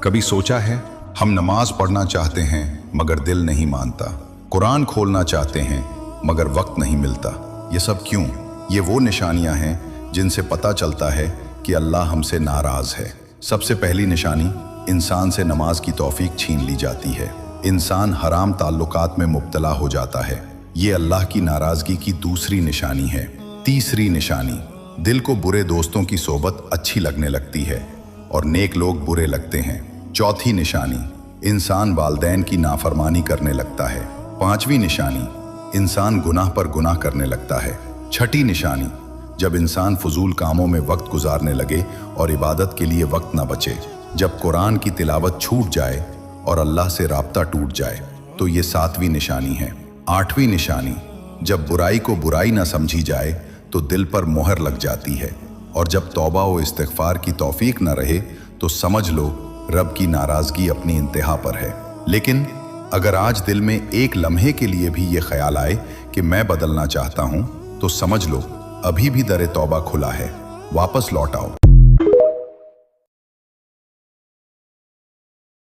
कभी सोचा है हम नमाज पढ़ना चाहते हैं मगर दिल नहीं मानता, कुरान खोलना चाहते हैं मगर वक्त नहीं मिलता। ये सब क्यों? ये वो निशानियां हैं जिनसे पता चलता है कि अल्लाह हमसे नाराज है। सबसे पहली निशानी, इंसान से नमाज की तौफीक छीन ली जाती है। इंसान हराम ताल्लुकात में मुब्तला हो जाता है। ये अल्लाह की नाराजगी की दूसरी निशानी है। तीसरी निशानी, दिल को बुरे दोस्तों की सोबत अच्छी लगने लगती है और नेक लोग बुरे लगते हैं। चौथी निशानी, इंसान वालदैन की नाफरमानी करने लगता है। पांचवी निशानी, इंसान गुनाह पर गुनाह करने लगता है। छठी निशानी, जब इंसान फजूल कामों में वक्त गुजारने लगे और इबादत के लिए वक्त न बचे। जब कुरान की तिलावत छूट जाए और अल्लाह से राब्ता टूट जाए तो ये सातवीं निशानी है। आठवीं निशानी, जब बुराई को बुराई न समझी जाए तो दिल पर मोहर लग जाती है और जब तौबा व इस्तिग़फ़ार की तौफीक न रहे तो समझ लो रब की नाराज़गी अपनी इंतहा पर है। लेकिन अगर आज दिल में एक लम्हे के लिए भी ये ख्याल आए कि मैं बदलना चाहता हूँ तो समझ लो अभी भी दर तौबा खुला है, वापस लौट आओ।